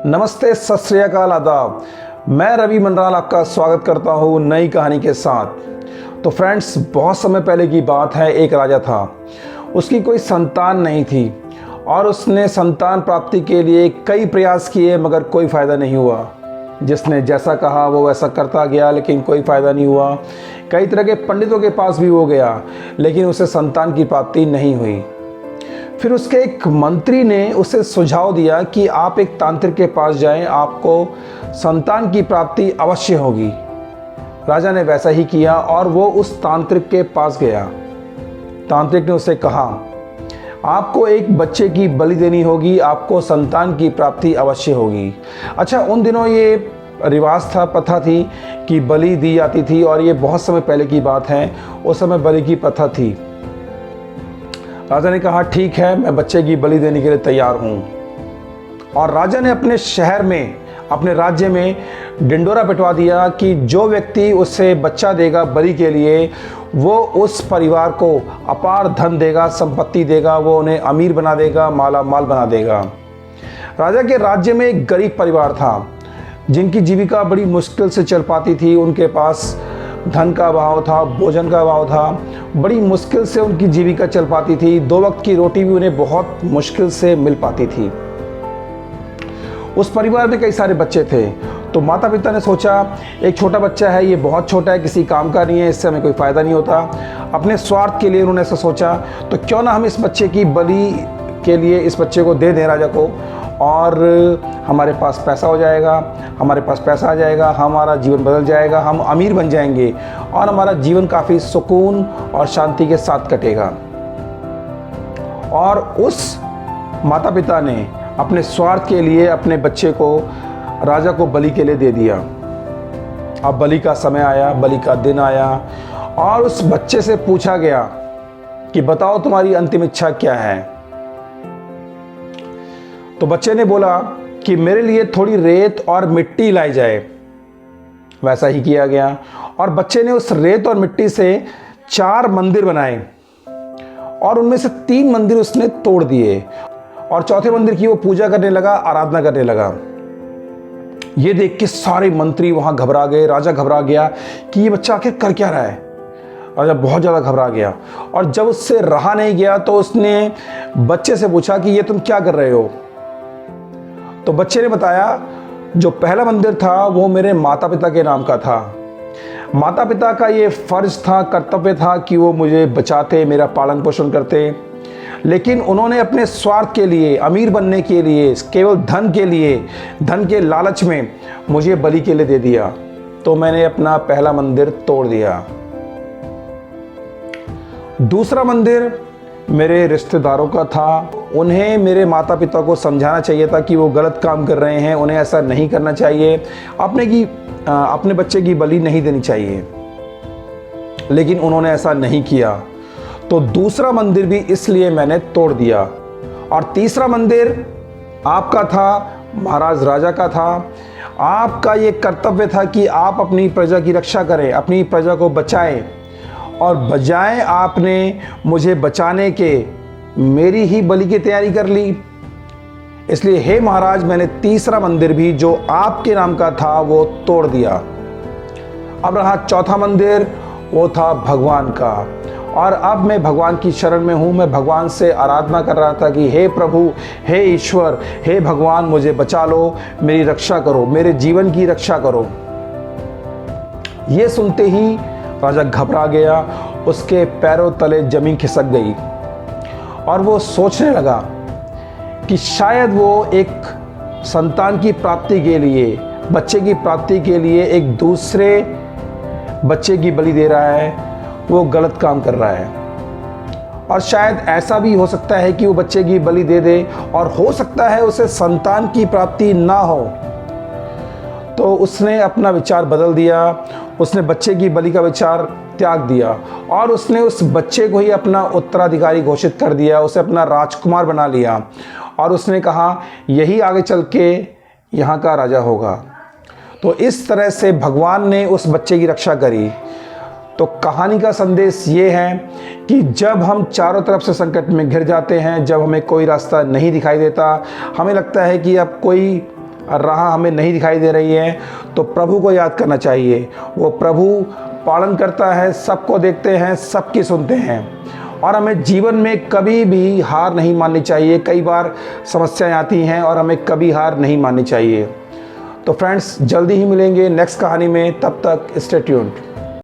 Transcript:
नमस्ते, सत श्री अकाल, आदाब। मैं रवि मंडराल आपका स्वागत करता हूँ नई कहानी के साथ। तो फ्रेंड्स, बहुत समय पहले की बात है। एक राजा था, उसकी कोई संतान नहीं थी और उसने संतान प्राप्ति के लिए कई प्रयास किए मगर कोई फ़ायदा नहीं हुआ। जिसने जैसा कहा वो वैसा करता गया लेकिन कोई फ़ायदा नहीं हुआ। कई तरह के पंडितों के पास भी वो गया लेकिन उसे संतान की प्राप्ति नहीं हुई। फिर उसके एक मंत्री ने उसे सुझाव दिया कि आप एक तांत्रिक के पास जाएं, आपको संतान की प्राप्ति अवश्य होगी। राजा ने वैसा ही किया और वो उस तांत्रिक के पास गया। तांत्रिक ने उसे कहा, आपको एक बच्चे की बलि देनी होगी, आपको संतान की प्राप्ति अवश्य होगी। अच्छा, उन दिनों ये रिवाज था, प्रथा थी कि बलि दी जाती थी और ये बहुत समय पहले की बात है। उस समय बलि की प्रथा थी। राजा ने कहा, ठीक है, मैं बच्चे की बलि देने के लिए तैयार हूँ। और राजा ने अपने शहर में, अपने राज्य में ढिंडोरा पिटवा दिया कि जो व्यक्ति उसे बच्चा देगा बलि के लिए, वो उस परिवार को अपार धन देगा, संपत्ति देगा, वो उन्हें अमीर बना देगा, माला माल बना देगा। राजा के राज्य में एक गरीब परिवार था जिनकी जीविका बड़ी मुश्किल से चल पाती थी। उनके पास धन का अभाव था, भोजन का अभाव था, बड़ी मुश्किल से उनकी जीविका चल पाती थी। 2 वक्त की रोटी भी उन्हें बहुत मुश्किल से मिल पाती थी। उस परिवार में कई सारे बच्चे थे, तो माता पिता ने सोचा, एक छोटा बच्चा है, ये बहुत छोटा है, किसी काम का नहीं है, इससे हमें कोई फ़ायदा नहीं होता। अपने स्वार्थ के लिए उन्होंने ऐसा सोचा, तो क्यों ना हम इस बच्चे की बलि के लिए इस बच्चे को दे दें राजा को, और हमारे पास पैसा हो जाएगा, हमारे पास पैसा आ जाएगा, हमारा जीवन बदल जाएगा, हम अमीर बन जाएंगे और हमारा जीवन काफ़ी सुकून और शांति के साथ कटेगा। और उस माता पिता ने अपने स्वार्थ के लिए अपने बच्चे को राजा को बलि के लिए दे दिया। अब बलि का समय आया, बलि का दिन आया और उस बच्चे से पूछा गया कि बताओ तुम्हारी अंतिम इच्छा क्या है। तो बच्चे ने बोला कि मेरे लिए थोड़ी रेत और मिट्टी लाई जाए। वैसा ही किया गया और बच्चे ने उस रेत और मिट्टी से 4 मंदिर बनाए और उनमें से 3 मंदिर उसने तोड़ दिए और चौथे मंदिर की वो पूजा करने लगा, आराधना करने लगा। ये देख के सारे मंत्री वहां घबरा गए। राजा घबरा गया कि ये बच्चा आखिर कर क्या रहा है। राजा बहुत ज़्यादा घबरा गया और जब उससे रहा नहीं गया तो उसने बच्चे से पूछा कि ये तुम क्या कर रहे हो। तो बच्चे ने बताया, जो पहला मंदिर था वो मेरे माता पिता के नाम का था। माता पिता का ये फर्ज था, कर्तव्य था कि वो मुझे बचाते, मेरा पालन पोषण करते, लेकिन उन्होंने अपने स्वार्थ के लिए, अमीर बनने के लिए, केवल धन के लिए, धन के लालच में मुझे बलि के लिए दे दिया। तो मैंने अपना पहला मंदिर तोड़ दिया। दूसरा मंदिर मेरे रिश्तेदारों का था। उन्हें मेरे माता पिता को समझाना चाहिए था कि वो गलत काम कर रहे हैं, उन्हें ऐसा नहीं करना चाहिए, अपने बच्चे की बलि नहीं देनी चाहिए, लेकिन उन्होंने ऐसा नहीं किया। तो दूसरा मंदिर भी इसलिए मैंने तोड़ दिया। और तीसरा मंदिर आपका था, महाराज राजा का था। आपका ये कर्तव्य था कि आप अपनी प्रजा की रक्षा करें, अपनी प्रजा को बचाएं, और बजाय आपने मुझे बचाने के मेरी ही बलि की तैयारी कर ली। इसलिए हे महाराज, मैंने तीसरा मंदिर भी जो आपके नाम का था वो तोड़ दिया। अब रहा चौथा मंदिर, वो था भगवान का। और अब मैं भगवान की शरण में हूँ। मैं भगवान से आराधना कर रहा था कि हे प्रभु, हे ईश्वर, हे भगवान, मुझे बचा लो, मेरी रक्षा करो, मेरे जीवन की रक्षा करो। ये सुनते ही राजा घबरा गया, उसके पैरों तले जमीन खिसक गई और वो सोचने लगा कि शायद वो एक संतान की प्राप्ति के लिए, बच्चे की प्राप्ति के लिए एक दूसरे बच्चे की बलि दे रहा है, वो गलत काम कर रहा है। और शायद ऐसा भी हो सकता है कि वो बच्चे की बलि दे दे और हो सकता है उसे संतान की प्राप्ति ना हो। तो उसने अपना विचार बदल दिया। उसने बच्चे की बलि का विचार त्याग दिया और उसने उस बच्चे को ही अपना उत्तराधिकारी घोषित कर दिया, उसे अपना राजकुमार बना लिया और उसने कहा, यही आगे चल के यहाँ का राजा होगा। तो इस तरह से भगवान ने उस बच्चे की रक्षा करी। तो कहानी का संदेश ये है कि जब हम चारों तरफ से संकट में घिर जाते हैं, जब हमें कोई रास्ता नहीं दिखाई देता, हमें लगता है कि अब कोई राह हमें नहीं दिखाई दे रही है तो प्रभु को याद करना चाहिए। वो प्रभु पालन करता है, सबको देखते हैं, सबकी सुनते हैं। और हमें जीवन में कभी भी हार नहीं माननी चाहिए। कई बार समस्याएं आती हैं और हमें कभी हार नहीं माननी चाहिए। तो फ्रेंड्स, जल्दी ही मिलेंगे नेक्स्ट कहानी में, तब तक स्टे ट्यून्ड।